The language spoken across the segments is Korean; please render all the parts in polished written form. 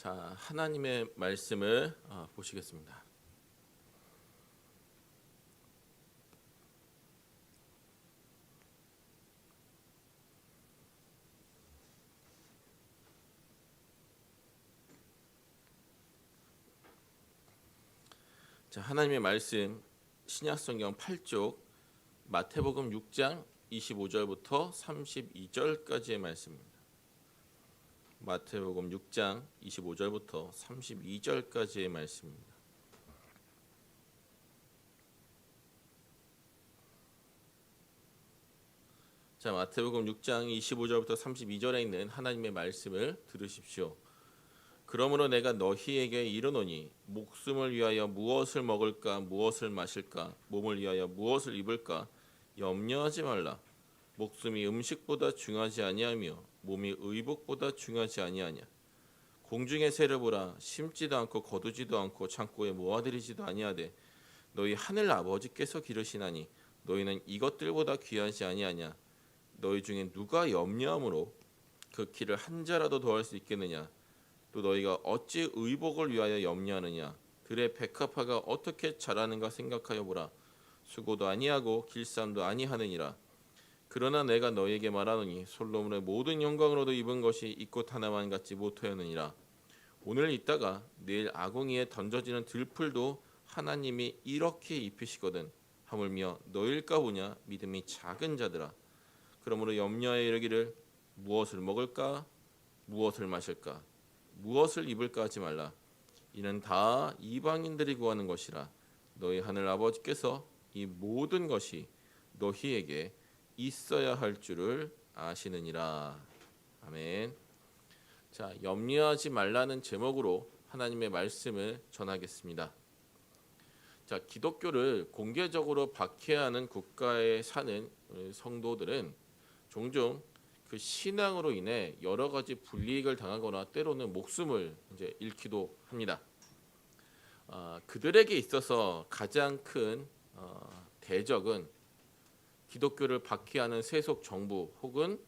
자, 하나님의 말씀을 보시겠습니다. 자, 하나님의 말씀 신약성경 8쪽 마태복음 6장 25절부터 32절까지의 말씀입니다. 마태복음 6장 25절부터 32절까지의 말씀입니다. 자, 마태복음 6장 25절부터 32절에 있는 하나님의 말씀을 들으십시오. 그러므로 내가 너희에게 이르노니 목숨을 위하여 무엇을 먹을까 무엇을 마실까 몸을 위하여 무엇을 입을까 염려하지 말라. 목숨이 음식보다 중하지 아니하며 몸이 의복보다 중하지 아니하냐. 공중의 새를 보라. 심지도 않고 거두지도 않고 창고에 모아들이지도 아니하되 너희 하늘 아버지께서 기르시나니 너희는 이것들보다 귀하지 아니하냐. 너희 중에 누가 염려함으로 그 키를 한 자라도 더할 수 있겠느냐. 또 너희가 어찌 의복을 위하여 염려하느냐. 들의 백합화가 어떻게 자라는가 생각하여 보라. 수고도 아니하고 길쌈도 아니하느니라. 그러나 내가 너희에게 말하노니 솔로몬의 모든 영광으로도 입은 것이 이 꽃 하나만 갖지 못하였느니라. 오늘 있다가 내일 아궁이에 던져지는 들풀도 하나님이 이렇게 입히시거든. 하물며 너희일까 보냐. 믿음이 작은 자들아. 그러므로 염려하여 이르기를 무엇을 먹을까 무엇을 마실까 무엇을 입을까 하지 말라. 이는 다 이방인들이 구하는 것이라. 너희 하늘 아버지께서 이 모든 것이 너희에게 있어야 할 줄을 아시느니라. 아멘. 자, 염려하지 말라는 제목으로 하나님의 말씀을 전하겠습니다. 자, 기독교를 공개적으로 박해하는 국가에 사는 성도들은 종종 그 신앙으로 인해 여러 가지 불이익을 당하거나 때로는 목숨을 이제 잃기도 합니다. 그들에게 있어서 가장 큰 대적은 기독교를 박해하는 세속 정부 혹은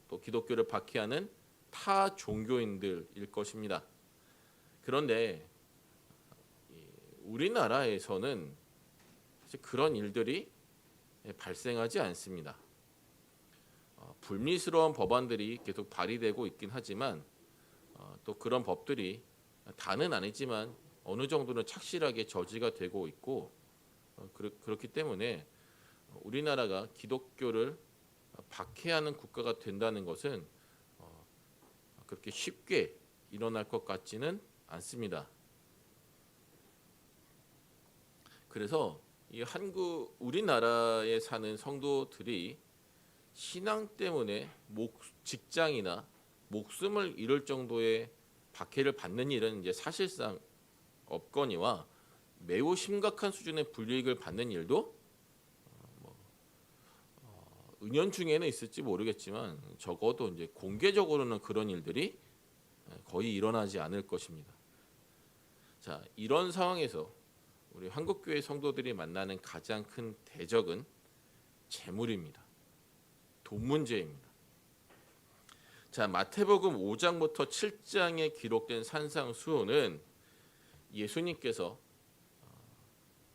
또 기독교를 박해하는 타 종교인들일 것입니다. 그런데 우리나라에서는 그런 일들이 발생하지 않습니다. 불미스러운 법안들이 계속 발의되고 있긴 하지만 또 그런 법들이 다는 아니지만 어느 정도는 착실하게 저지가 되고 있고 그렇기 때문에 우리나라가 기독교를 박해하는 국가가 된다는 것은 그렇게 쉽게 일어날 것 같지는 않습니다. 그래서 이 우리나라에 사는 성도들이 신앙 때문에 직장이나 목숨을 잃을 정도의 박해를 받는 일은 이제 사실상 없거니와 매우 심각한 수준의 불이익을 받는 일도 은연중에는 있을지 모르겠지만 적어도 이제 공개적으로는 그런 일들이 거의 일어나지 않을 것입니다. 자, 이런 상황에서 우리 한국교회 성도들이 만나는 가장 큰 대적은 재물입니다. 돈 문제입니다. 자, 마태복음 5장부터 7장에 기록된 산상수훈은 예수님께서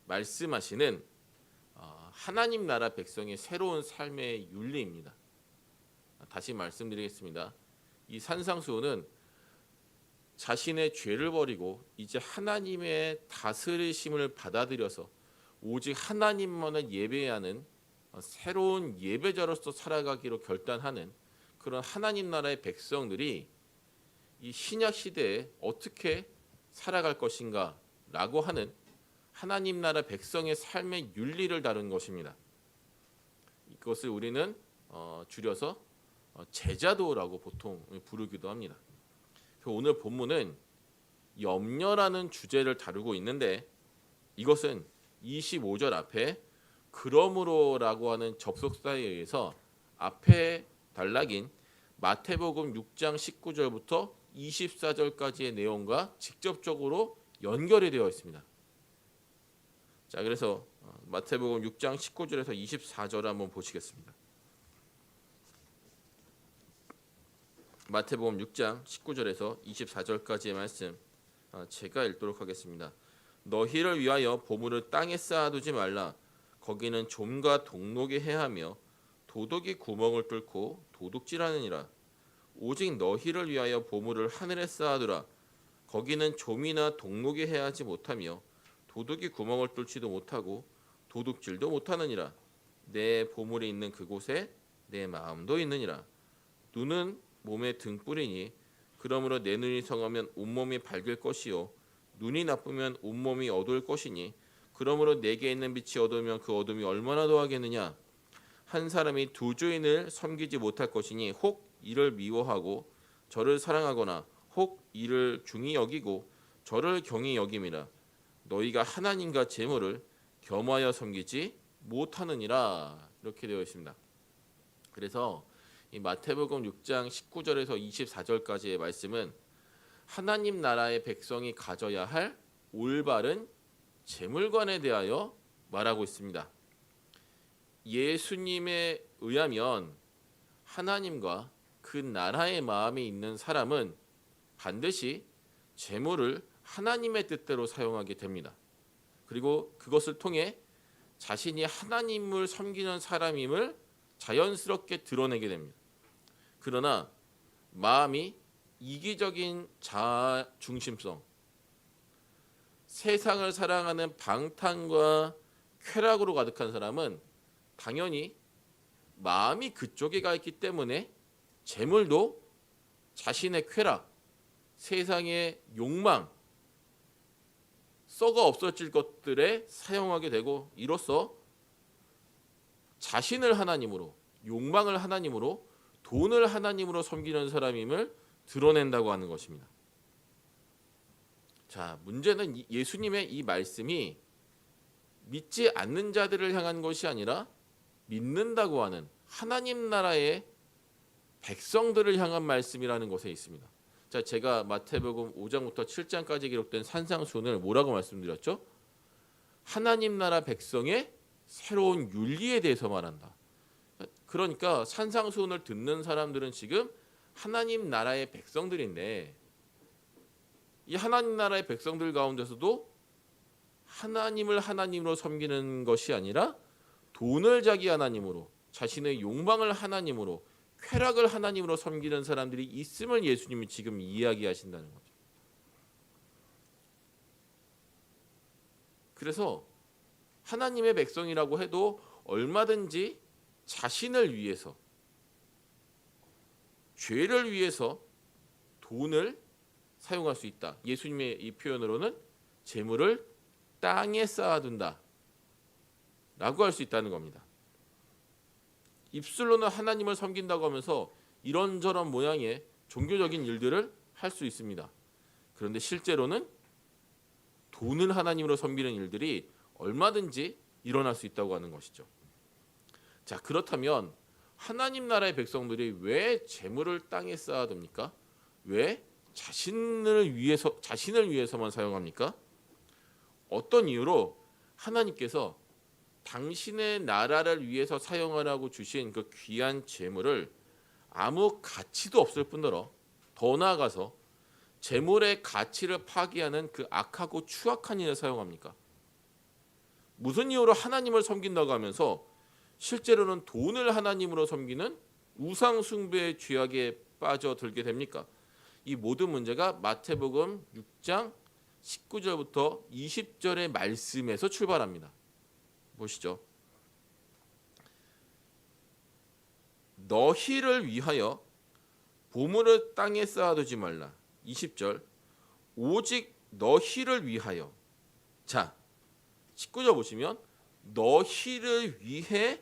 말씀하시는 하나님 나라 백성의 새로운 삶의 윤리입니다. 다시 말씀드리겠습니다. 이 산상수훈은 자신의 죄를 버리고 이제 하나님의 다스리심을 받아들여서 오직 하나님만을 예배하는 새로운 예배자로서 살아가기로 결단하는 그런 하나님 나라의 백성들이 이 신약 시대에 어떻게 살아갈 것인가라고 하는 하나님 나라 백성의 삶의 윤리를 다룬 것입니다. 이것을 우리는 줄여서 제자도라고 보통 부르기도 합니다. 오늘 본문은 염려라는 주제를 다루고 있는데 이것은 25절 앞에 그러므로라고 하는 접속사에 의해서 앞에 단락인 마태복음 6장 19절부터 24절까지의 내용과 직접적으로 연결이 되어 있습니다. 자, 그래서 마태복음 6장 19절에서 24절 한번 보시겠습니다. 마태복음 6장 19절에서 24절까지의 말씀 제가 읽도록 하겠습니다. 너희를 위하여 보물을 땅에 쌓아두지 말라. 거기는 좀과 동록이 해하며 도둑이 구멍을 뚫고 도둑질하느니라. 오직 너희를 위하여 보물을 하늘에 쌓아두라. 거기는 좀이나 동록이 해하지 못하며 도둑이 구멍을 뚫지도 못하고 도둑질도 못하느니라. 내 보물이 있는 그곳에 내 마음도 있느니라. 눈은 몸의 등불이니 그러므로 내 눈이 성하면 온몸이 밝을 것이요 눈이 나쁘면 온몸이 어두울 것이니 그러므로 내게 있는 빛이 어두우면 그 어둠이 얼마나 더하겠느냐. 한 사람이 두 주인을 섬기지 못할 것이니 혹 이를 미워하고 저를 사랑하거나 혹 이를 중히 여기고 저를 경히 여김이라. 너희가 하나님과 재물을 겸하여 섬기지 못하느니라. 이렇게 되어 있습니다. 그래서 이 마태복음 6장 19절에서 24절까지의 말씀은 하나님 나라의 백성이 가져야 할 올바른 재물관에 대하여 말하고 있습니다. 예수님에 의하면 하나님과 그 나라의 마음이 있는 사람은 반드시 재물을 하나님의 뜻대로 사용하게 됩니다. 그리고 그것을 통해 자신이 하나님을 섬기는 사람임을 자연스럽게 드러내게 됩니다. 그러나 마음이 이기적인 자아 중심성, 세상을 사랑하는 방탕과 쾌락으로 가득한 사람은 당연히 마음이 그쪽에 가 있기 때문에 재물도 자신의 쾌락, 세상의 욕망, 썩어 없어질 것들에 사용하게 되고 이로써 자신을 하나님으로, 욕망을 하나님으로, 돈을 하나님으로 섬기는 사람임을 드러낸다고 하는 것입니다. 자, 문제는 예수님의 이 말씀이 믿지 않는 자들을 향한 것이 아니라 믿는다고 하는 하나님 나라의 백성들을 향한 말씀이라는 것에 있습니다. 자, 제가 마태복음 5장부터 7장까지 기록된 산상수훈을 뭐라고 말씀드렸죠? 하나님 나라 백성의 새로운 윤리에 대해서 말한다. 그러니까 산상수훈을 듣는 사람들은 지금 하나님 나라의 백성들인데 이 하나님 나라의 백성들 가운데서도 하나님을 하나님으로 섬기는 것이 아니라 돈을 자기 하나님으로, 자신의 욕망을 하나님으로, 쾌락을 하나님으로 섬기는 사람들이 있음을 예수님이 지금 이야기하신다는 거죠. 그래서 하나님의 백성이라고 해도 얼마든지 자신을 위해서, 죄를 위해서 돈을 사용할 수 있다. 예수님의 이 표현으로는 재물을 땅에 쌓아둔다 라고 할 수 있다는 겁니다. 입술로는 하나님을 섬긴다고 하면서 이런저런 모양의 종교적인 일들을 할 수 있습니다. 그런데 실제로는 돈을 하나님으로 섬기는 일들이 얼마든지 일어날 수 있다고 하는 것이죠. 자, 그렇다면 하나님 나라의 백성들이 왜 재물을 땅에 쌓아둡니까? 왜 자신을 위해서만 사용합니까? 어떤 이유로 하나님께서 당신의 나라를 위해서 사용하라고 주신 그 귀한 재물을 아무 가치도 없을 뿐더러 더 나아가서 재물의 가치를 파괴하는 그 악하고 추악한 일에 사용합니까? 무슨 이유로 하나님을 섬긴다고 하면서 실제로는 돈을 하나님으로 섬기는 우상 숭배의 죄악에 빠져들게 됩니까? 이 모든 문제가 마태복음 6장 19절부터 20절의 말씀에서 출발합니다. 보시죠. 너희를 위하여 보물을 땅에 쌓아두지 말라. 20절. 오직 너희를 위하여. 자, 19절 보시면 너희를 위해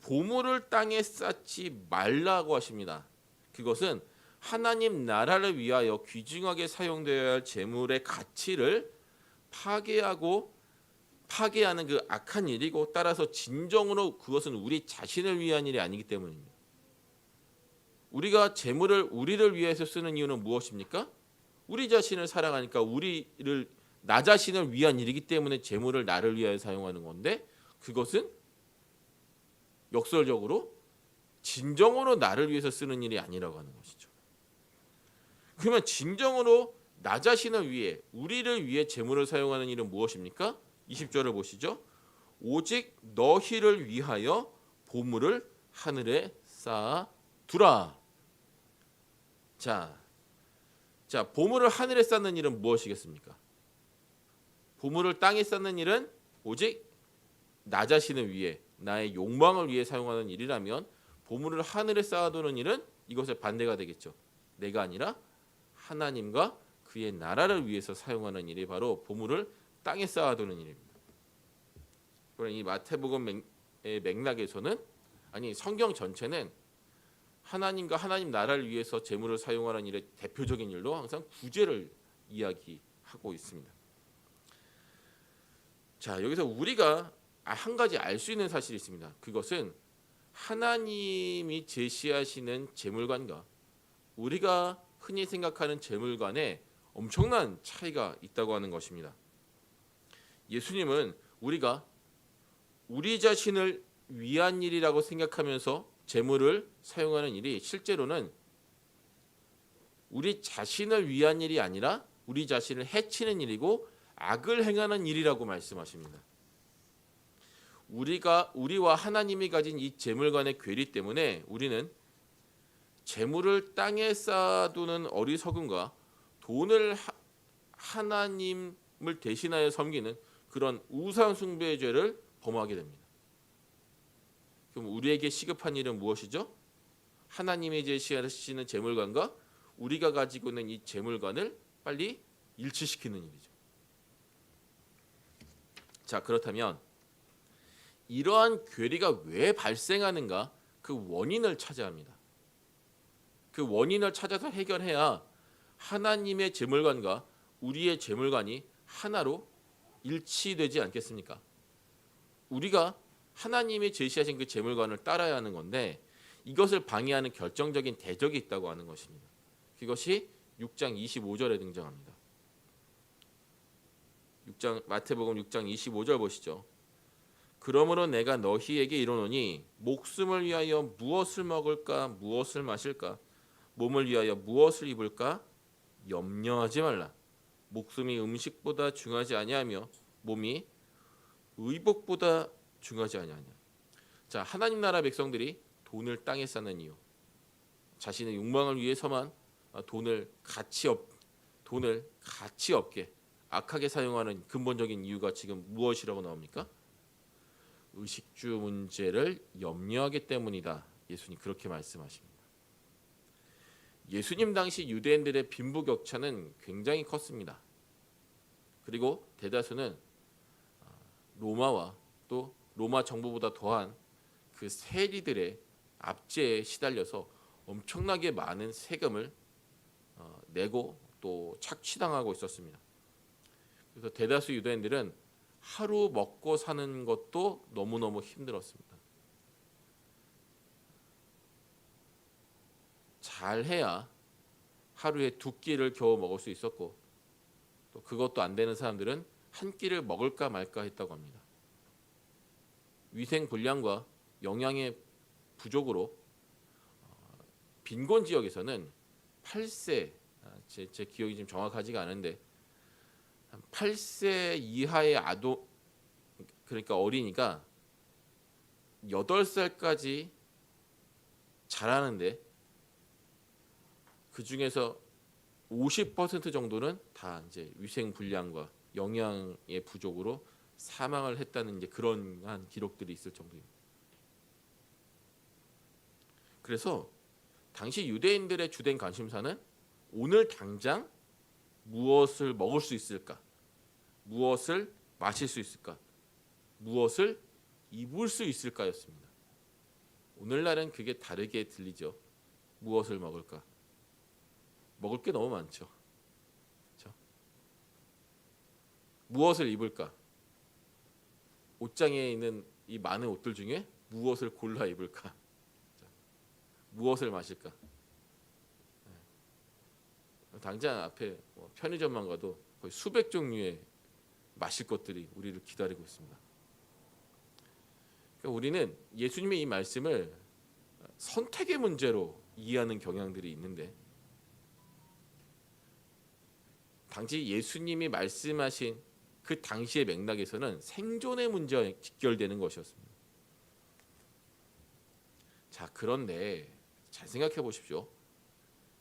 보물을 땅에 쌓지 말라고 하십니다. 그것은 하나님 나라를 위하여 귀중하게 사용되어야 할 재물의 가치를 파괴하는 그 악한 일이고, 따라서 진정으로 그것은 우리 자신을 위한 일이 아니기 때문입니다. 우리가 재물을 우리를 위해서 쓰는 이유는 무엇입니까? 우리 자신을 사랑하니까 나 자신을 위한 일이기 때문에 재물을 나를 위하여 사용하는 건데, 그것은 역설적으로 진정으로 나를 위해서 쓰는 일이 아니라고 하는 것이죠. 그러면 진정으로 나 자신을 위해 우리를 위해 재물을 사용하는 일은 무엇입니까? 20절을 보시죠. 오직 너희를 위하여 보물을 하늘에 쌓아 두라. 자, 보물을 하늘에 쌓는 일은 무엇이겠습니까? 보물을 땅에 쌓는 일은 오직 나 자신을 위해 나의 욕망을 위해 사용하는 일이라면 보물을 하늘에 쌓아두는 일은 이것의 반대가 되겠죠. 내가 아니라 하나님과 그의 나라를 위해서 사용하는 일이 바로 보물을 땅에 쌓아두는 일입니다. 그러나 이 마태복음의 맥락에서는 아니 성경 전체는 하나님과 하나님 나라를 위해서 재물을 사용하는 일의 대표적인 일로 항상 구제를 이야기하고 있습니다. 자, 여기서 우리가 한 가지 알 수 있는 사실이 있습니다. 그것은 하나님이 제시하시는 재물관과 우리가 흔히 생각하는 재물관에 엄청난 차이가 있다고 하는 것입니다. 예수님은 우리가 우리 자신을 위한 일이라고 생각하면서 재물을 사용하는 일이 실제로는 우리 자신을 위한 일이 아니라 우리 자신을 해치는 일이고 악을 행하는 일이라고 말씀하십니다. 우리와 하나님이 가진 이 재물간의 괴리 때문에 우리는 재물을 땅에 쌓아두는 어리석음과 돈을 하나님을 대신하여 섬기는 그런 우상 숭배의 죄를 범하게 됩니다. 그럼 우리에게 시급한 일은 무엇이죠? 하나님이 제시하시는 재물관과 우리가 가지고 있는 이 재물관을 빨리 일치시키는 일이죠. 자, 그렇다면 이러한 괴리가 왜 발생하는가? 그 원인을 찾아야 합니다. 그 원인을 찾아서 해결해야 하나님의 재물관과 우리의 재물관이 하나로 일치되지 않겠습니까? 우리가 하나님이 제시하신 그 재물관을 따라야 하는 건데 이것을 방해하는 결정적인 대적이 있다고 하는 것입니다. 그것이 6장 25절에 등장합니다. 마태복음 6장 25절 보시죠. 그러므로 내가 너희에게 이르노니 목숨을 위하여 무엇을 먹을까 무엇을 마실까 몸을 위하여 무엇을 입을까 염려하지 말라. 목숨이 음식보다 중하지 아니하며 몸이 의복보다 중하지 아니하냐. 자, 하나님 나라 백성들이 돈을 땅에 쌓는 이유, 자신의 욕망을 위해서만 돈을 가치 없게 악하게 사용하는 근본적인 이유가 지금 무엇이라고 나옵니까? 의식주 문제를 염려하기 때문이다. 예수님 그렇게 말씀하십니다. 예수님 당시 유대인들의 빈부격차는 굉장히 컸습니다. 그리고 대다수는 로마와 또 로마 정부보다 더한 그 세리들의 압제에 시달려서 엄청나게 많은 세금을 내고 또 착취당하고 있었습니다. 그래서 대다수 유대인들은 하루 먹고 사는 것도 너무너무 힘들었습니다. 잘해야 하루에 2끼를 겨우 먹을 수 있었고 또 그것도 안 되는 사람들은 한 끼를 먹을까 말까 했다고 합니다. 위생 불량과 영양의 부족으로 빈곤 지역에서는 8세, 제 기억이 좀 정확하지가 않은데 8세 이하의 아동, 그러니까 어린이가 8살까지 자라는데 그 중에서 50% 정도는 다 이제 위생 불량과 영양의 부족으로 사망을 했다는 이제 그런 기록들이 있을 정도입니다. 그래서 당시 유대인들의 주된 관심사는 오늘 당장 무엇을 먹을 수 있을까? 무엇을 마실 수 있을까? 무엇을 입을 수 있을까였습니다. 오늘날은 그게 다르게 들리죠. 무엇을 먹을까? 먹을 게 너무 많죠. 그렇죠? 무엇을 입을까? 옷장에 있는 이 많은 옷들 중에 무엇을 골라 입을까? 무엇을 마실까? 당장 앞에 편의점만 가도 거의 수백 종류의 마실 것들이 우리를 기다리고 있습니다. 그러니까 우리는 예수님의 이 말씀을 선택의 문제로 이해하는 경향들이 있는데 당시 예수님이 말씀하신 그 당시의 맥락에서는 생존의 문제와 직결되는 것이었습니다. 자, 그런데 잘 생각해 보십시오.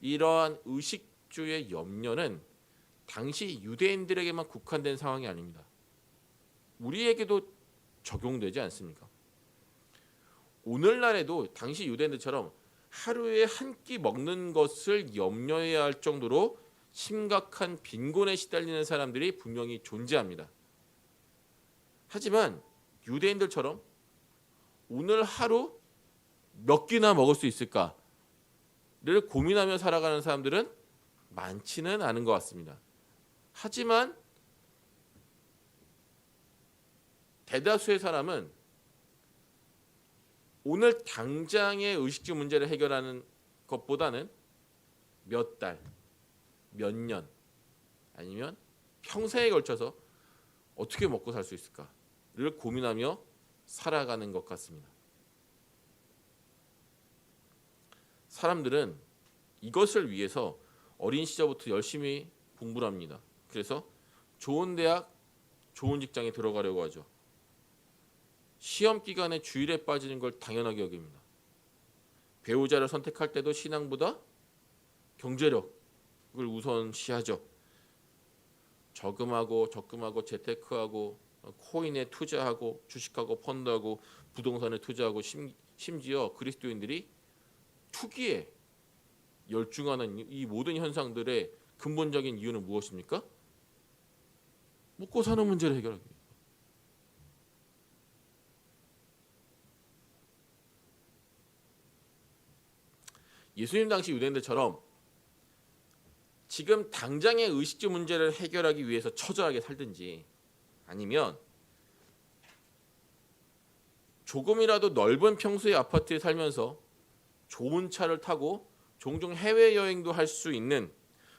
이러한 의식주의 염려는 당시 유대인들에게만 국한된 상황이 아닙니다. 우리에게도 적용되지 않습니까? 오늘날에도 당시 유대인들처럼 하루에 한 끼 먹는 것을 염려해야 할 정도로 심각한 빈곤에 시달리는 사람들이 분명히 존재합니다. 하지만 유대인들처럼 오늘 하루 몇 끼나 먹을 수 있을까를 고민하며 살아가는 사람들은 많지는 않은 것 같습니다. 하지만 대다수의 사람은 오늘 당장의 의식주 문제를 해결하는 것보다는 몇 달, 몇 년, 아니면 평생에 걸쳐서 어떻게 먹고 살 수 있을까를 고민하며 살아가는 것 같습니다. 사람들은 이것을 위해서 어린 시절부터 열심히 공부를 합니다. 그래서 좋은 대학, 좋은 직장에 들어가려고 하죠. 시험 기간에 주일에 빠지는 걸 당연하게 여깁니다. 배우자를 선택할 때도 신앙보다 경제력을 우선시하죠. 저금하고 적금하고 재테크하고 코인에 투자하고 주식하고 펀드하고 부동산에 투자하고 심지어 그리스도인들이 투기에 열중하는 이 모든 현상들의 근본적인 이유는 무엇입니까? 먹고 사는 문제를 해결하기 위해서. 예수님 당시 유대인들처럼 지금 당장의 의식주 문제를 해결하기 위해서 처절하게 살든지, 아니면 조금이라도 넓은 평수의 아파트에 살면서 좋은 차를 타고 종종 해외여행도 할 수 있는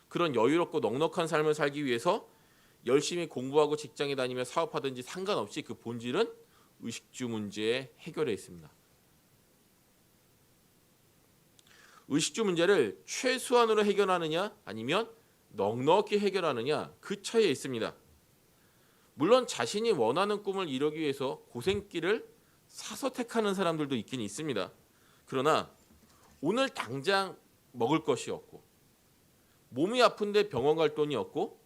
그런 여유롭고 넉넉한 삶을 살기 위해서 열심히 공부하고 직장에 다니며 사업하든지 상관없이 그 본질은 의식주 문제의 해결에 있습니다. 의식주 문제를 최소한으로 해결하느냐 아니면 넉넉히 해결하느냐, 그 차이에 있습니다. 물론 자신이 원하는 꿈을 이루기 위해서 고생길을 사서 택하는 사람들도 있긴 있습니다. 그러나 오늘 당장 먹을 것이 없고, 몸이 아픈데 병원 갈 돈이 없고,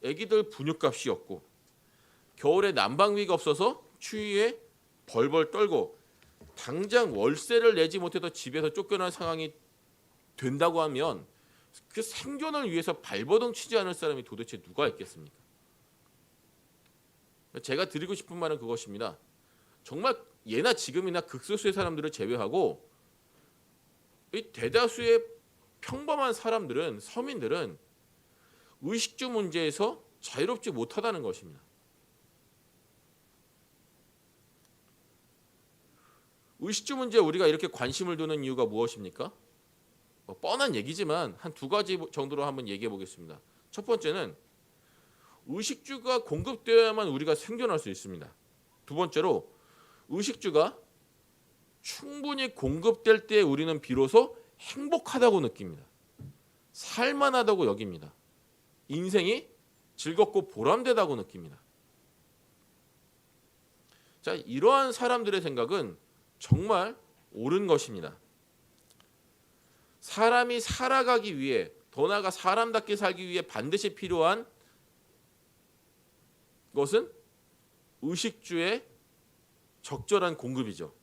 애기들 분유값이 없고, 겨울에 난방비가 없어서 추위에 벌벌 떨고 당장 월세를 내지 못해서 집에서 쫓겨난 상황이 된다고 하면 그 생존을 위해서 발버둥 치지 않을 사람이 도대체 누가 있겠습니까? 제가 드리고 싶은 말은 그것입니다. 정말 예나 지금이나 극소수의 사람들을 제외하고 이 대다수의 평범한 사람들은, 서민들은 의식주 문제에서 자유롭지 못하다는 것입니다. 의식주 문제에 우리가 이렇게 관심을 두는 이유가 무엇입니까? 뻔한 얘기지만 한 두 가지 정도로 한번 얘기해 보겠습니다. 첫 번째는 의식주가 공급되어야만 우리가 생존할 수 있습니다. 두 번째로 의식주가 충분히 공급될 때 우리는 비로소 행복하다고 느낍니다. 살만하다고 여깁니다. 인생이 즐겁고 보람되다고 느낍니다. 자, 이러한 사람들의 생각은 정말 옳은 것입니다. 사람이 살아가기 위해, 더 나아가 사람답게 살기 위해 반드시 필요한 것은 의식주의 적절한 공급이죠.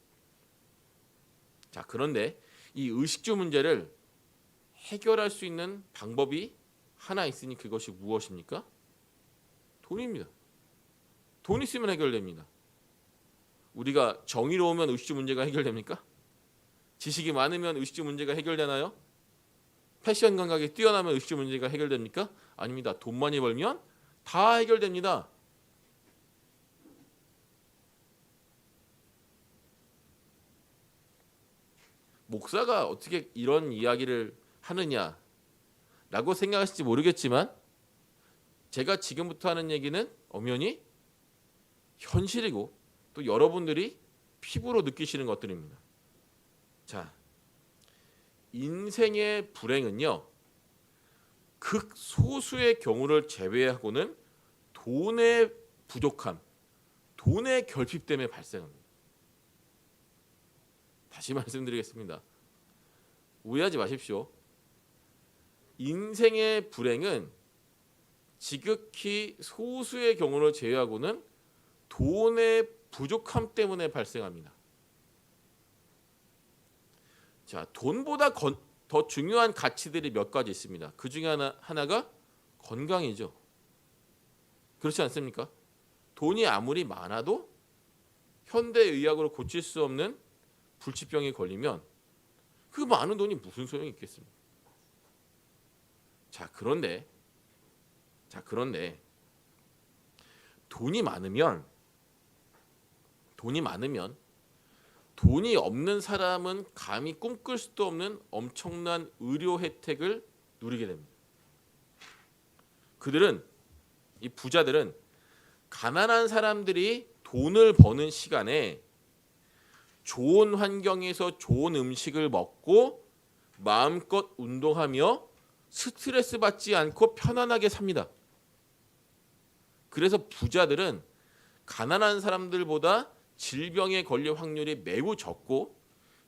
자, 그런데 이 의식주 문제를 해결할 수 있는 방법이 하나 있으니 그것이 무엇입니까? 돈입니다. 돈 있으면 해결됩니다. 우리가 정의로우면 의식주 문제가 해결됩니까? 지식이 많으면 의식주 문제가 해결되나요? 패션 감각이 뛰어나면 의식주 문제가 해결됩니까? 아닙니다. 돈 많이 벌면 다 해결됩니다. 목사가 어떻게 이런 이야기를 하느냐라고 생각하실지 모르겠지만, 제가 지금부터 하는 얘기는 엄연히 현실이고 또 여러분들이 피부로 느끼시는 것들입니다. 자, 인생의 불행은요, 극소수의 경우를 제외하고는 돈의 부족함, 돈의 결핍 때문에 발생합니다. 다시 말씀드리겠습니다. 오해하지 마십시오. 인생의 불행은 지극히 소수의 경우를 제외하고는 돈의 부족함 때문에 발생합니다. 자, 돈보다 더 중요한 가치들이 몇 가지 있습니다. 그 중에 하나가 건강이죠. 그렇지 않습니까? 돈이 아무리 많아도 현대의학으로 고칠 수 없는 불치병에 걸리면 그 많은 돈이 무슨 소용이 있겠습니까? 자, 그런데 돈이 많으면 돈이 없는 사람은 감히 꿈꿀 수도 없는 엄청난 의료 혜택을 누리게 됩니다. 이 부자들은 가난한 사람들이 돈을 버는 시간에 좋은 환경에서 좋은 음식을 먹고 마음껏 운동하며 스트레스 받지 않고 편안하게 삽니다. 그래서 부자들은 가난한 사람들보다 질병에 걸릴 확률이 매우 적고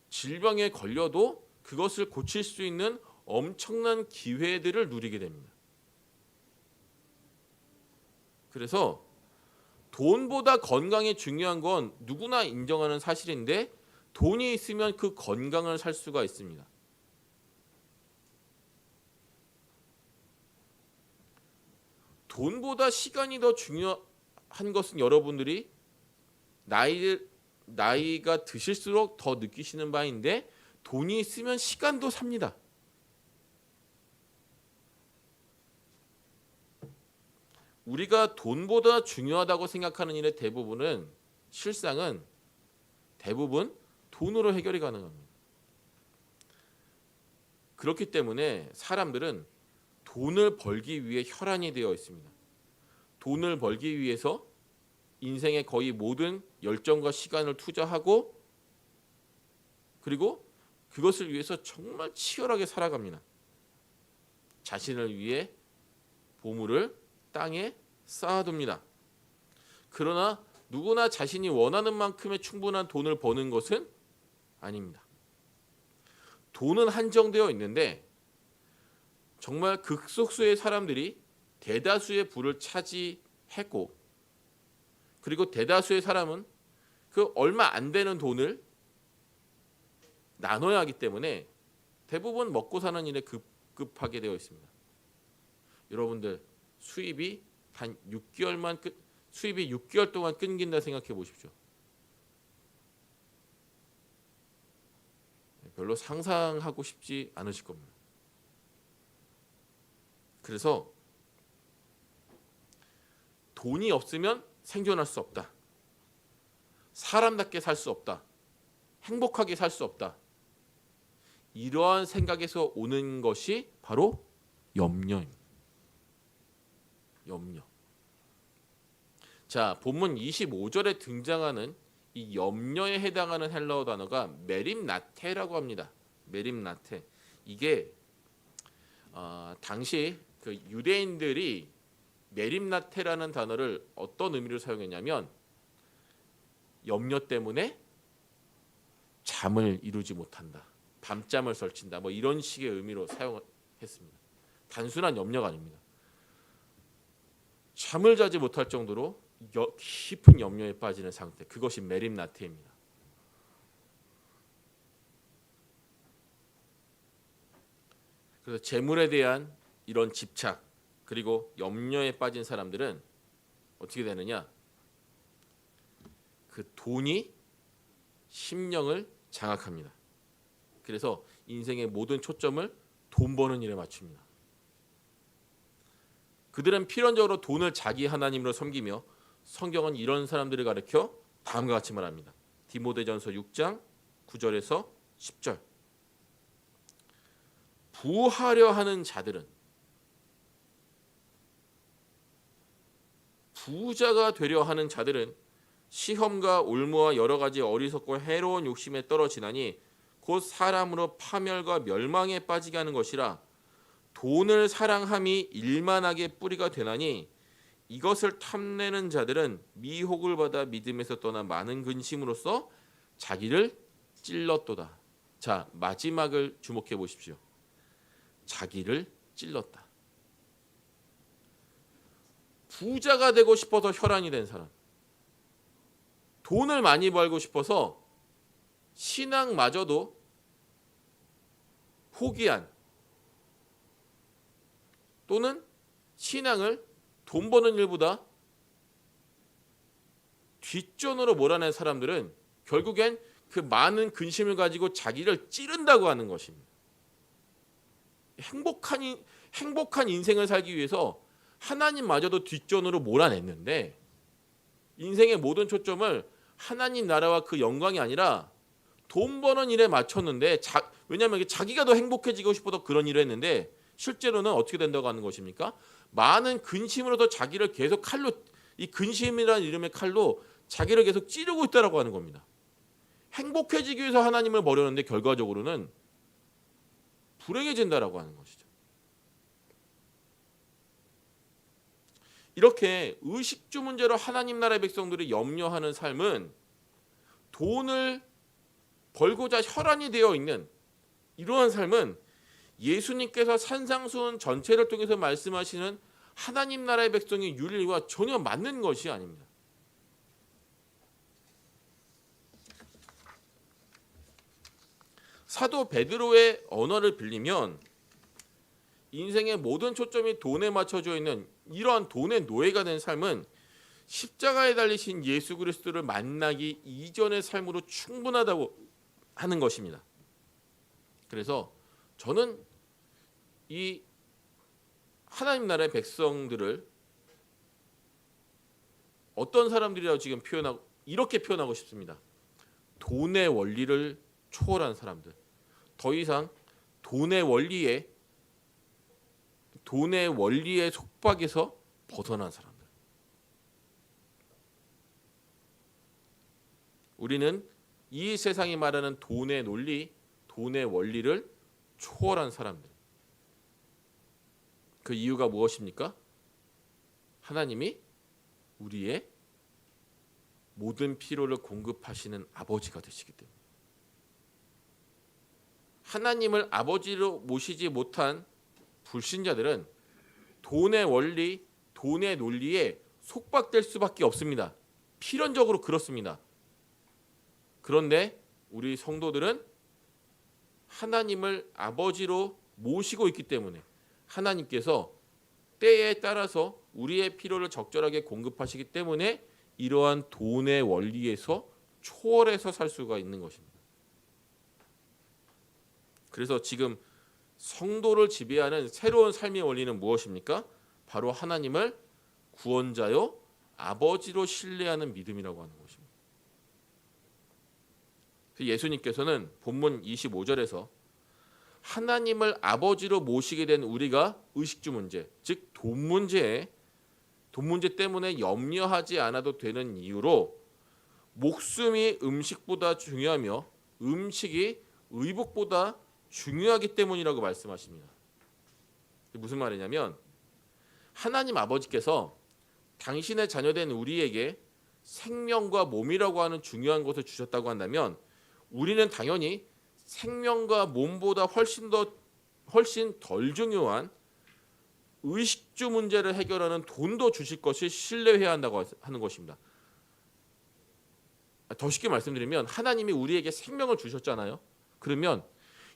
질병에 걸려도 그것을 고칠 수 있는 엄청난 기회들을 누리게 됩니다. 그래서 돈보다 건강이 중요한 건 누구나 인정하는 사실인데 돈이 있으면 그 건강을 살 수가 있습니다. 돈보다 시간이 더 중요한 것은 여러분들이 나이가 드실수록 더 느끼시는 바인데 돈이 있으면 시간도 삽니다. 우리가 돈보다 중요하다고 생각하는 일의 실상은 대부분 돈으로 해결이 가능합니다. 그렇기 때문에 사람들은 돈을 벌기 위해 혈안이 되어 있습니다. 돈을 벌기 위해서 인생의 거의 모든 열정과 시간을 투자하고 그리고 그것을 위해서 정말 치열하게 살아갑니다. 자신을 위해 보물을 땅에 쌓아둡니다. 그러나 누구나 자신이 원하는 만큼의 충분한 돈을 버는 것은 아닙니다. 돈은 한정되어 있는데 정말 극소수의 사람들이 대다수의 부를 차지했고 그리고 대다수의 사람은 그 얼마 안 되는 돈을 나눠야 하기 때문에 대부분 먹고 사는 일에 급급하게 되어 있습니다. 여러분들 수입이 6개월 동안 끊긴다 생각해 보십시오. 별로 상상하고 싶지 않으실 겁니다. 그래서 돈이 없으면 생존할 수 없다. 사람답게 살 수 없다. 행복하게 살 수 없다. 이러한 생각에서 오는 것이 바로 염려입니다. 염려. 자, 본문 25절에 등장하는 이 염려에 해당하는 헬라어 단어가 메림나테라고 합니다. 메림나테. 이게 당시 그 유대인들이 메림나테라는 단어를 어떤 의미로 사용했냐면 염려 때문에 잠을 이루지 못한다. 밤잠을 설친다. 뭐 이런 식의 의미로 사용했습니다. 단순한 염려가 아닙니다. 잠을 자지 못할 정도로 깊은 염려에 빠지는 상태. 그것이 메림나테입니다. 그래서 재물에 대한 이런 집착 그리고 염려에 빠진 사람들은 어떻게 되느냐? 그 돈이 심령을 장악합니다. 그래서 인생의 모든 초점을 돈 버는 일에 맞춥니다. 그들은 필연적으로 돈을 자기 하나님으로 섬기며 성경은 이런 사람들을 가리켜 다음과 같이 말합니다. 디모데전서 6장 9절에서 10절. 부하려 하는 자들은 부자가 되려 하는 자들은 시험과 올무와 여러 가지 어리석고 해로운 욕심에 떨어지나니 곧 사람으로 파멸과 멸망에 빠지게 하는 것이라. 돈을 사랑함이 일만하게 뿌리가 되나니 이것을 탐내는 자들은 미혹을 받아 믿음에서 떠나 많은 근심으로써 자기를 찔렀도다. 자, 마지막을 주목해 보십시오. 자기를 찔렀다. 부자가 되고 싶어서 혈안이 된 사람, 돈을 많이 벌고 싶어서 신앙마저도 포기한, 또는 신앙을 돈 버는 일보다 뒷전으로 몰아낸 사람들은 결국엔 그 많은 근심을 가지고 자기를 찌른다고 하는 것입니다. 행복한 인생을 살기 위해서 하나님마저도 뒷전으로 몰아냈는데, 인생의 모든 초점을 하나님 나라와 그 영광이 아니라 돈 버는 일에 맞췄는데, 왜냐하면 자기가 더 행복해지고 싶어서 그런 일을 했는데, 실제로는 어떻게 된다고 하는 것입니까? 많은 근심으로도 자기를 계속 칼로, 이 근심이라는 이름의 칼로 자기를 계속 찌르고 있다라고 하는 겁니다. 행복해지기 위해서 하나님을 버렸는데 결과적으로는 불행해진다라고 하는 것이죠. 이렇게 의식주 문제로 하나님 나라의 백성들이 염려하는 삶은 돈을 벌고자 혈안이 되어 있는 이러한 삶은 예수님께서 산상수훈 전체를 통해서 말씀하시는 하나님 나라의 백성의 윤리와 전혀 맞는 것이 아닙니다. 사도 베드로의 언어를 빌리면 인생의 모든 초점이 돈에 맞춰져 있는 이러한 돈의 노예가 된 삶은 십자가에 달리신 예수 그리스도를 만나기 이전의 삶으로 충분하다고 하는 것입니다. 그래서 저는 이 하나님 나라의 백성들을 어떤 사람들이라고 지금 이렇게 표현하고 싶습니다. 돈의 원리를 초월한 사람들. 더 이상 돈의 원리에 속박에서 벗어난 사람들. 우리는 이 세상이 말하는 돈의 논리, 돈의 원리를 초월한 사람들. 그 이유가 무엇입니까? 하나님이 우리의 모든 필요를 공급하시는 아버지가 되시기 때문에. 하나님을 아버지로 모시지 못한 불신자들은 돈의 원리, 돈의 논리에 속박될 수밖에 없습니다. 필연적으로 그렇습니다. 그런데 우리 성도들은 하나님을 아버지로 모시고 있기 때문에 하나님께서 때에 따라서 우리의 필요를 적절하게 공급하시기 때문에 이러한 돈의 원리에서 초월해서 살 수가 있는 것입니다. 그래서 지금 성도를 지배하는 새로운 삶의 원리는 무엇입니까? 바로 하나님을 구원자요 아버지로 신뢰하는 믿음이라고 하는 것입니다. 예수님께서는 본문 25절에서 하나님을 아버지로 모시게 된 우리가 의식주 문제, 즉 돈 문제 때문에 염려하지 않아도 되는 이유로 목숨이 음식보다 중요하며 음식이 의복보다 중요하기 때문이라고 말씀하십니다. 무슨 말이냐면 하나님 아버지께서 당신의 자녀된 우리에게 생명과 몸이라고 하는 중요한 것을 주셨다고 한다면 우리는 당연히 생명과 몸보다 훨씬 덜 중요한 의식주 문제를 해결하는 돈도 주실 것을 신뢰해야 한다고 하는 것입니다. 더 쉽게 말씀드리면 하나님이 우리에게 생명을 주셨잖아요. 그러면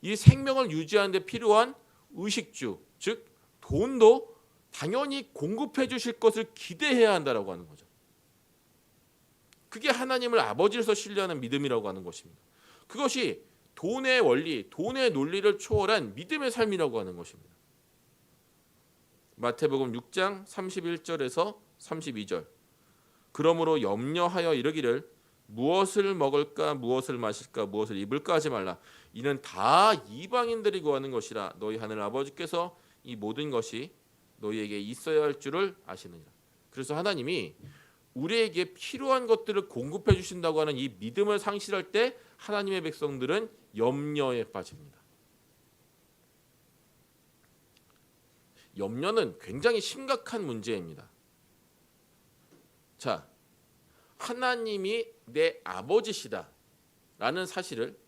이 생명을 유지하는 데 필요한 의식주, 즉 돈도 당연히 공급해 주실 것을 기대해야 한다라고 하는 거죠. 그게 하나님을 아버지로서 신뢰하는 믿음이라고 하는 것입니다. 그것이 돈의 원리, 돈의 논리를 초월한 믿음의 삶이라고 하는 것입니다. 마태복음 6장 31절에서 32절. 그러므로 염려하여 이르기를 무엇을 먹을까 무엇을 마실까 무엇을 입을까 하지 말라. 이는 다 이방인들이 구하는 것이라. 너희 하늘 아버지께서 이 모든 것이 너희에게 있어야 할 줄을 아시느니라. 그래서 하나님이 우리에게 필요한 것들을 공급해 주신다고 하는 이 믿음을 상실할 때 하나님의 백성들은 염려에 빠집니다. 염려는 굉장히 심각한 문제입니다. 자, 하나님이 내 아버지시다 라는 사실을,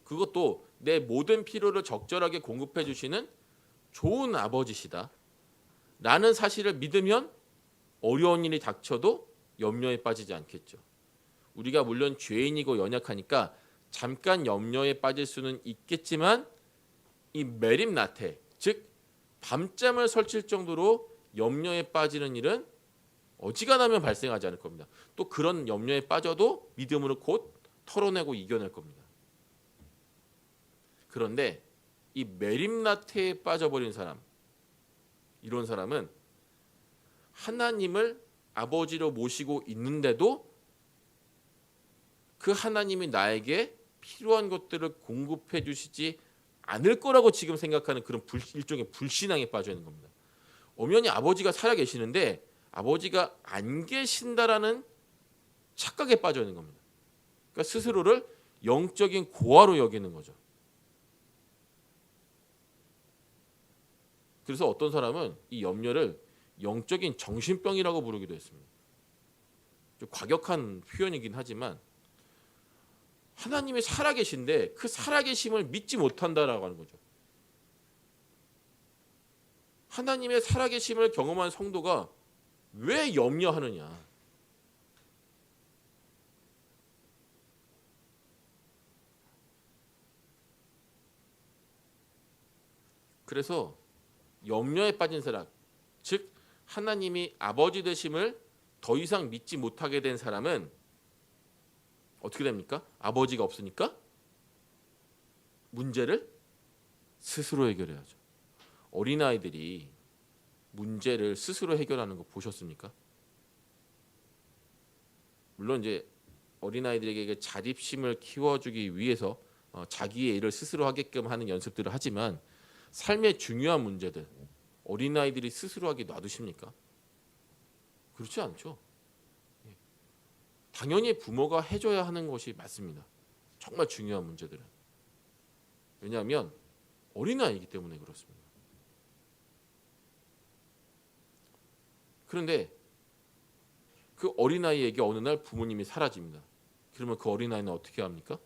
그것도 내 모든 필요를 적절하게 공급해 주시는 좋은 아버지시다 라는 사실을 믿으면 어려운 일이 닥쳐도 염려에 빠지지 않겠죠. 우리가 물론 죄인이고 연약하니까 잠깐 염려에 빠질 수는 있겠지만 이 메림나테, 즉 밤잠을 설칠 정도로 염려에 빠지는 일은 어지간하면 발생하지 않을 겁니다. 또 그런 염려에 빠져도 믿음으로 곧 털어내고 이겨낼 겁니다. 그런데 이 메림나테에 빠져버린 사람, 이런 사람은 하나님을 아버지로 모시고 있는데도 그 하나님이 나에게 필요한 것들을 공급해 주시지 않을 거라고 지금 생각하는 그런 일종의 불신앙에 빠져 있는 겁니다. 엄연히 아버지가 살아 계시는데 아버지가 안 계신다라는 착각에 빠져 있는 겁니다. 그러니까 스스로를 영적인 고아로 여기는 거죠. 그래서 어떤 사람은 이 염려를 영적인 정신병이라고 부르기도 했습니다. 좀 과격한 표현이긴 하지만 하나님이 살아계신데 그 살아계심을 믿지 못한다라고 하는 거죠. 하나님의 살아계심을 경험한 성도가 왜 염려하느냐? 그래서 염려에 빠진 사람, 즉 하나님이 아버지 되심을 더 이상 믿지 못하게 된 사람은 어떻게 됩니까? 아버지가 없으니까 문제를 스스로 해결해야죠. 어린아이들이 문제를 스스로 해결하는 거 보셨습니까? 물론 이제 어린아이들에게 자립심을 키워주기 위해서 자기의 일을 스스로 하게끔 하는 연습들을 하지만 삶의 중요한 문제들 어린아이들이 스스로 하게 놔두십니까? 그렇지 않죠. 당연히 부모가 해줘야 하는 것이 맞습니다. 정말 중요한 문제들은. 왜냐하면 어린아이이기 때문에 그렇습니다. 그런데 그 어린아이에게 어느 날 부모님이 사라집니다. 그러면 그 어린아이는 어떻게 합니까?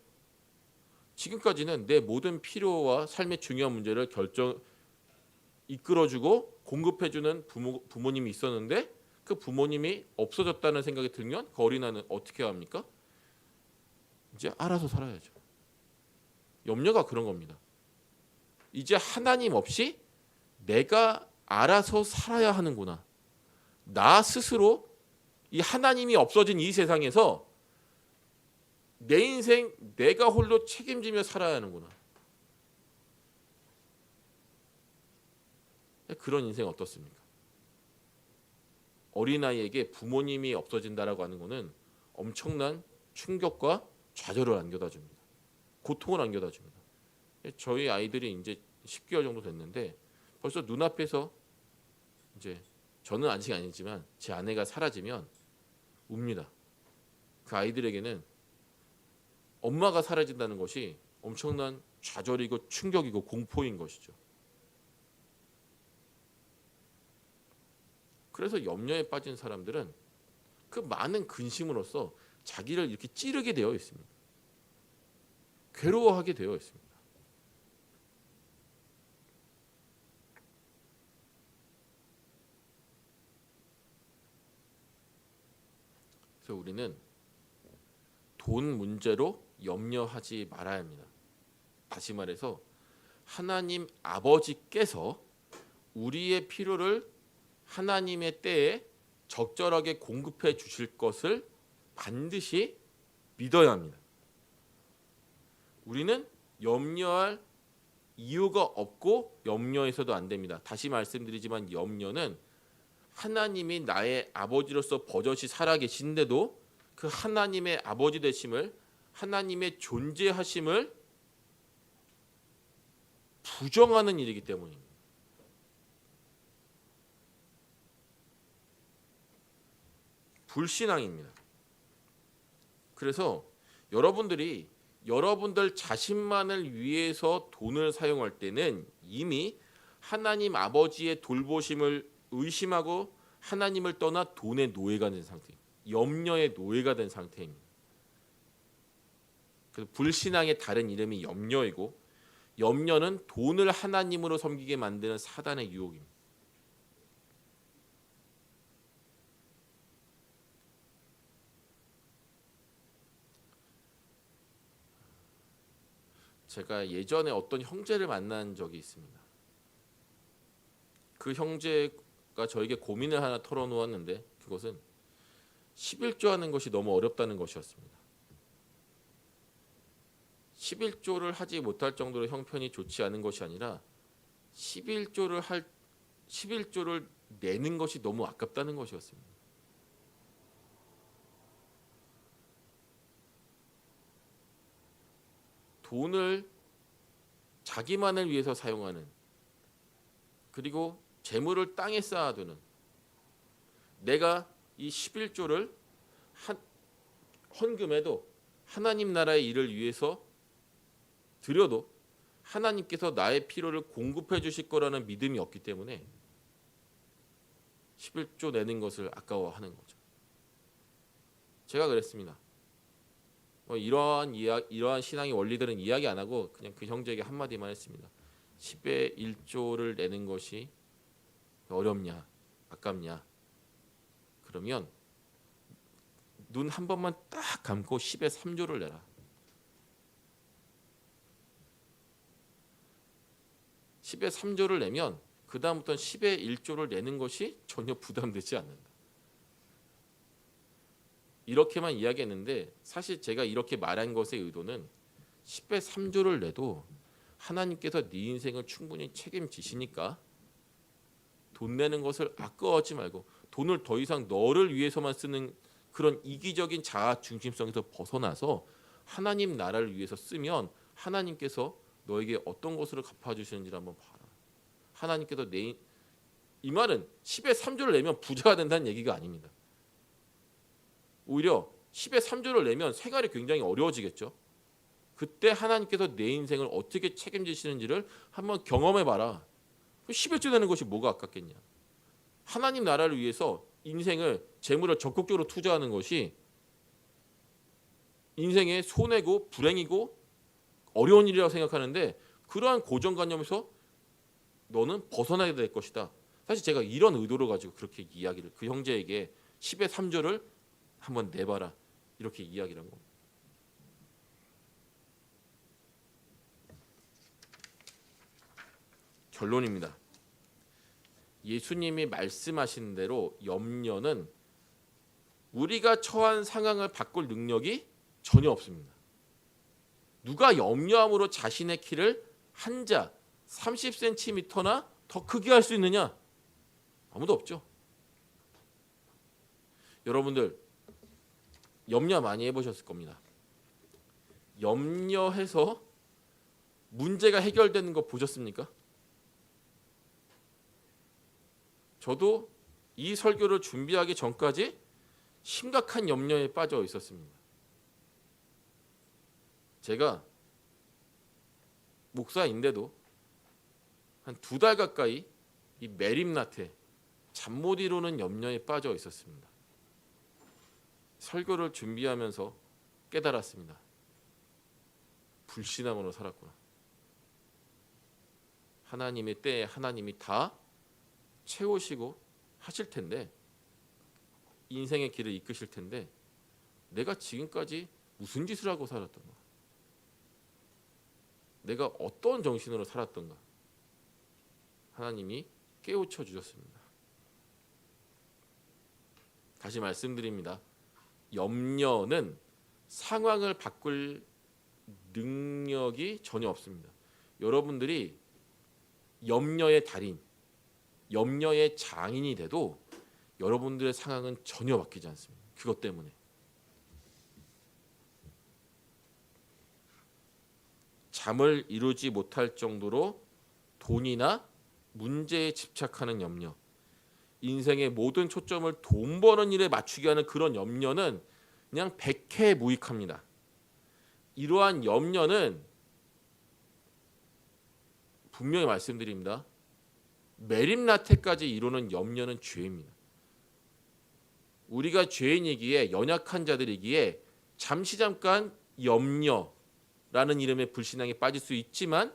지금까지는 내 모든 필요와 삶의 중요한 문제를 이끌어주고 공급해주는 부모님이 있었는데 그 부모님이 없어졌다는 생각이 들면 그 어린아이는 어떻게 합니까? 이제 알아서 살아야죠. 염려가 그런 겁니다. 이제 하나님 없이 내가 알아서 살아야 하는구나. 나 스스로 이 하나님이 없어진 이 세상에서 내 인생 내가 홀로 책임지며 살아야 하는구나. 그런 인생 어떻습니까? 어린아이에게 부모님이 없어진다라고 하는 것은 엄청난 충격과 좌절을 안겨다 줍니다. 고통을 안겨다 줍니다. 저희 아이들이 이제 10개월 정도 됐는데 벌써 눈앞에서 이제 저는 아직 아니지만 제 아내가 사라지면 웁니다. 그 아이들에게는 엄마가 사라진다는 것이 엄청난 좌절이고 충격이고 공포인 것이죠. 그래서 염려에 빠진 사람들은 그 많은 근심으로써 자기를 이렇게 찌르게 되어 있습니다. 괴로워하게 되어 있습니다. 그래서 우리는 돈 문제로 염려하지 말아야 합니다. 다시 말해서 하나님 아버지께서 우리의 필요를 하나님의 때에 적절하게 공급해 주실 것을 반드시 믿어야 합니다. 우리는 염려할 이유가 없고 염려해서도 안 됩니다. 다시 말씀드리지만 염려는 하나님이 나의 아버지로서 버젓이 살아계신데도 그 하나님의 아버지 되심을, 하나님의 존재하심을 부정하는 일이기 때문입니다. 불신앙입니다. 그래서 여러분들이 여러분들 자신만을 위해서 돈을 사용할 때는 이미 하나님 아버지의 돌보심을 의심하고 하나님을 떠나 돈의 노예가 된 상태, 염려의 노예가 된 상태입니다. 그래서 불신앙의 다른 이름이 염려이고, 염려는 돈을 하나님으로 섬기게 만드는 사단의 유혹입니다. 제가 예전에 어떤 형제를 만난 적이 있습니다. 그 형제가 저에게 고민을 하나 털어놓았는데, 그것은 11조 하는 것이 너무 어렵다는 것이었습니다. 11조를 하지 못할 정도로 형편이 좋지 않은 것이 아니라 11조를 내는 것이 너무 아깝다는 것이었습니다. 돈을 자기만을 위해서 사용하는, 그리고 재물을 땅에 쌓아두는, 내가 이 11조를 헌금해도 하나님 나라의 일을 위해서 드려도 하나님께서 나의 필요를 공급해 주실 거라는 믿음이 없기 때문에 11조 내는 것을 아까워하는 거죠. 제가 그랬습니다. 이러한 신앙의 원리들은 이야기 안 하고 그냥 그 형제에게 한마디만 했습니다. 10의 1조를 내는 것이 어렵냐, 아깝냐? 그러면 눈 한 번만 딱 감고 10의 3조를 내라. 10의 3조를 내면 그 다음부터는 10의 1조를 내는 것이 전혀 부담되지 않는다. 이렇게만 이야기했는데, 사실 제가 이렇게 말한 것의 의도는 10의 3조를 내도 하나님께서 네 인생을 충분히 책임지시니까 돈 내는 것을 아까워하지 말고, 돈을 더 이상 너를 위해서만 쓰는 그런 이기적인 자아 중심성에서 벗어나서 하나님 나라를 위해서 쓰면 하나님께서 너에게 어떤 것으로 갚아주시는지를 한번 봐라. 하나님께서 이 말은 10의 3조를 내면 부자가 된다는 얘기가 아닙니다. 오히려 10의 3조를 내면 생활이 굉장히 어려워지겠죠. 그때 하나님께서 내 인생을 어떻게 책임지시는지를 한번 경험해봐라. 11조 내는 것이 뭐가 아깝겠냐. 하나님 나라를 위해서 인생을, 재물을 적극적으로 투자하는 것이 인생의 손해고 불행이고 어려운 일이라고 생각하는데, 그러한 고정관념에서 너는 벗어나야 될 것이다. 사실 제가 이런 의도를 가지고 그렇게 이야기를, 그 형제에게 10의 3조를 한번 내봐라, 이렇게 이야기를 한 겁니다. 결론입니다. 예수님이 말씀하신 대로 염려는 우리가 처한 상황을 바꿀 능력이 전혀 없습니다. 누가 염려함으로 자신의 키를 한자 30cm나 더 크게 할 수 있느냐? 아무도 없죠. 여러분들 염려 많이 해보셨을 겁니다. 염려해서 문제가 해결되는 거 보셨습니까? 저도 이 설교를 준비하기 전까지 심각한 염려에 빠져 있었습니다. 제가 목사인데도 한 2달 가까이 이 매림나태, 잠 못 이루는 염려에 빠져 있었습니다. 설교를 준비하면서 깨달았습니다. 불신앙으로 살았구나. 하나님의 때에 하나님이 다 채우시고 하실 텐데, 인생의 길을 이끄실 텐데, 내가 지금까지 무슨 짓을 하고 살았던가, 내가 어떤 정신으로 살았던가, 하나님이 깨우쳐 주셨습니다. 다시 말씀드립니다. 염려는 상황을 바꿀 능력이 전혀 없습니다. 여러분들이 염려의 달인, 염려의 장인이 돼도 여러분들의 상황은 전혀 바뀌지 않습니다. 그것 때문에. 잠을 이루지 못할 정도로 돈이나 문제에 집착하는 염려, 인생의 모든 초점을 돈 버는 일에 맞추게 하는 그런 염려는 그냥 백해무익합니다. 이러한 염려는 분명히 말씀드립니다. 메림나테까지 이루는 염려는 죄입니다. 우리가 죄인이기에 연약한 자들이기에 잠깐 염려라는 이름의 불신앙에 빠질 수 있지만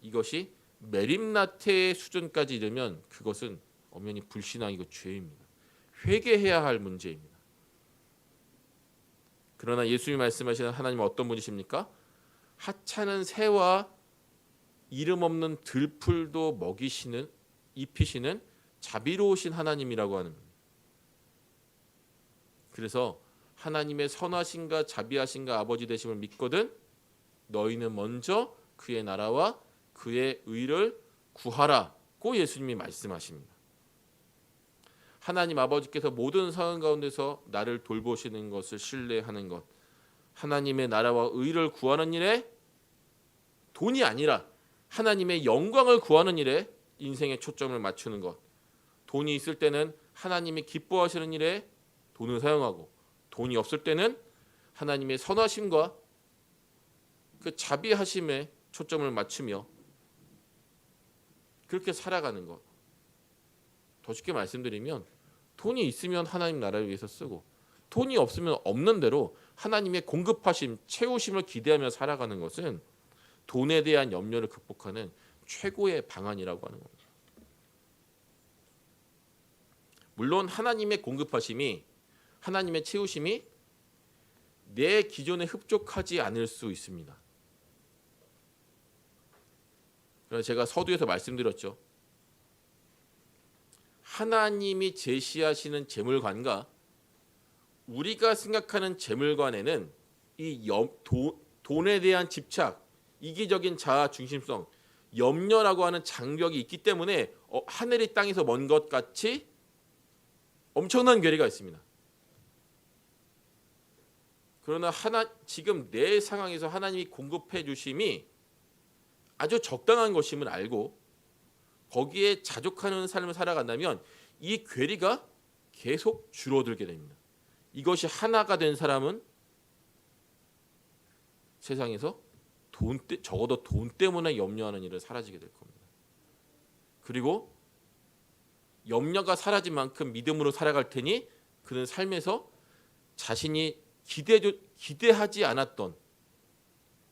이것이 메림나테의 수준까지 이르면 그것은 엄연히 불신앙이고 죄입니다. 회개해야 할 문제입니다. 그러나 예수님이 말씀하시는 하나님은 어떤 분이십니까? 하찮은 새와 이름 없는 들풀도 먹이시는 입히시는 자비로우신 하나님이라고 하는 겁니다. 그래서 하나님의 선하신가 자비하신가 아버지 되심을 믿거든 너희는 먼저 그의 나라와 그의 의를 구하라고 예수님이 말씀하십니다. 하나님 아버지께서 모든 상황 가운데서 나를 돌보시는 것을 신뢰하는 것, 하나님의 나라와 의를 구하는 일에 돈이 아니라 하나님의 영광을 구하는 일에 인생의 초점을 맞추는 것, 돈이 있을 때는 하나님이 기뻐하시는 일에 돈을 사용하고 돈이 없을 때는 하나님의 선하심과 그 자비하심에 초점을 맞추며 그렇게 살아가는 것. 더 쉽게 말씀드리면 돈이 있으면 하나님 나라를 위해서 쓰고 돈이 없으면 없는 대로 하나님의 공급하심, 채우심을 기대하며 살아가는 것은 돈에 대한 염려를 극복하는 최고의 방안이라고 하는 겁니다. 물론 하나님의 공급하심이 하나님의 채우심이 내 기존에 흡족하지 않을 수 있습니다. 그래서 제가 서두에서 말씀드렸죠. 하나님이 제시하시는 재물관과 우리가 생각하는 재물관에는 이 돈에 대한 집착, 이기적인 자아 중심성, 염려라고 하는 장벽이 있기 때문에 하늘이 땅에서 먼 것 같이 엄청난 괴리가 있습니다. 그러나 지금 내 상황에서 하나님이 공급해 주심이 아주 적당한 것임을 알고 거기에 자족하는 삶을 살아간다면 이 괴리가 계속 줄어들게 됩니다. 이것이 하나가 된 사람은 세상에서 적어도 돈 때문에 염려하는 일은 사라지게 될 겁니다. 그리고 염려가 사라진 만큼 믿음으로 살아갈 테니 그는 삶에서 자신이 기대하지 않았던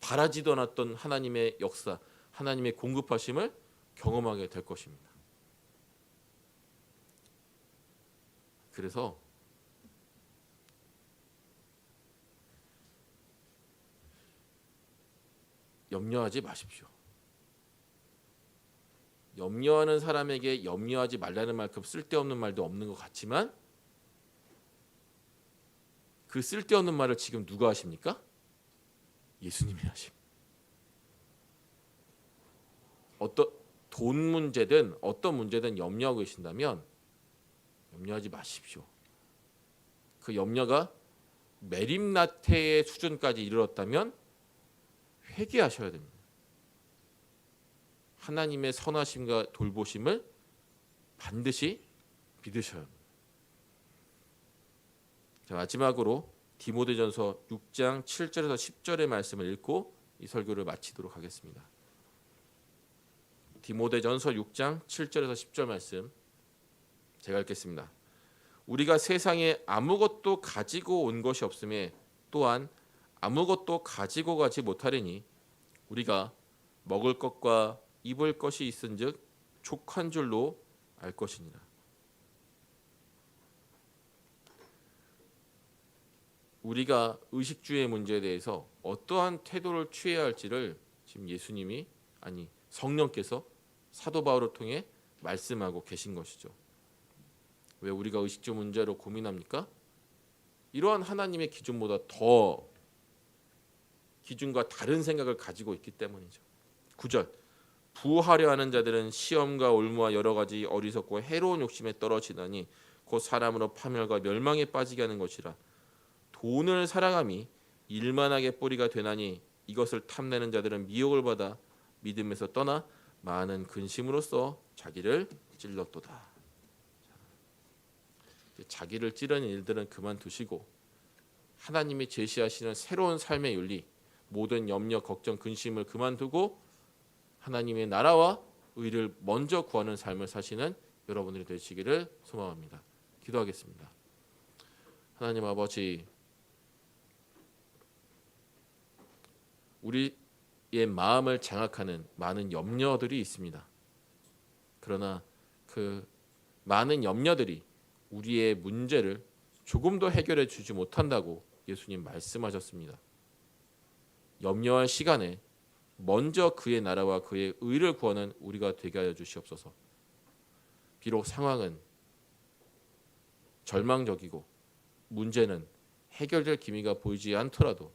바라지도 않았던 하나님의 역사, 하나님의 공급하심을 경험하게 될 것입니다. 그래서 염려하지 마십시오. 염려하는 사람에게 염려하지 말라는 만큼 쓸데없는 말도 없는 것 같지만 그 쓸데없는 말을 지금 누가 하십니까? 예수님이 하십니다. 돈 문제든 어떤 문제든 염려하고 계신다면 염려하지 마십시오. 그 염려가 메림나테의 수준까지 이르렀다면 회개하셔야 됩니다. 하나님의 선하심과 돌보심을 반드시 믿으셔야 합니다. 자, 마지막으로 디모데전서 6장 7절에서 10절의 말씀을 읽고 이 설교를 마치도록 하겠습니다. 디모데전서 6장 7절에서 10절 말씀 제가 읽겠습니다. 우리가 세상에 아무것도 가지고 온 것이 없음에 또한 아무것도 가지고 가지 못하리니 우리가 먹을 것과 입을 것이 있은즉 족한 줄로 알 것이니라. 우리가 의식주의 문제에 대해서 어떠한 태도를 취해야 할지를 지금 예수님이 성령께서 사도 바울을 통해 말씀하고 계신 것이죠. 왜 우리가 의식주 문제로 고민합니까? 이러한 하나님의 기준보다 더 기준과 다른 생각을 가지고 있기 때문이죠. 9절 부하려 하는 자들은 시험과 올무와 여러 가지 어리석고 해로운 욕심에 떨어지다니 곧 사람으로 파멸과 멸망에 빠지게 하는 것이라. 돈을 사랑함이 일만하게 뿌리가 되나니 이것을 탐내는 자들은 미혹을 받아 믿음에서 떠나 많은 근심으로써 자기를 찔렀도다. 자기를 찌르는 일들은 그만두시고 하나님이 제시하시는 새로운 삶의 윤리, 모든 염려, 걱정, 근심을 그만두고 하나님의 나라와 의를 먼저 구하는 삶을 사시는 여러분들이 되시기를 소망합니다. 기도하겠습니다. 하나님 아버지, 우리의 마음을 장악하는 많은 염려들이 있습니다. 그러나 그 많은 염려들이 우리의 문제를 조금도 해결해 주지 못한다고 예수님 말씀하셨습니다. 염려할 시간에 먼저 그의 나라와 그의 의를 구하는 우리가 되게 하여 주시옵소서. 비록 상황은 절망적이고 문제는 해결될 기미가 보이지 않더라도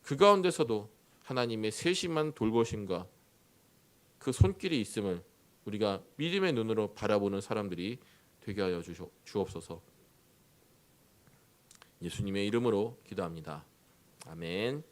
그 가운데서도 하나님의 세심한 돌보심과 그 손길이 있음을 우리가 믿음의 눈으로 바라보는 사람들이 되게 하여 주옵소서. 예수님의 이름으로 기도합니다. 아멘.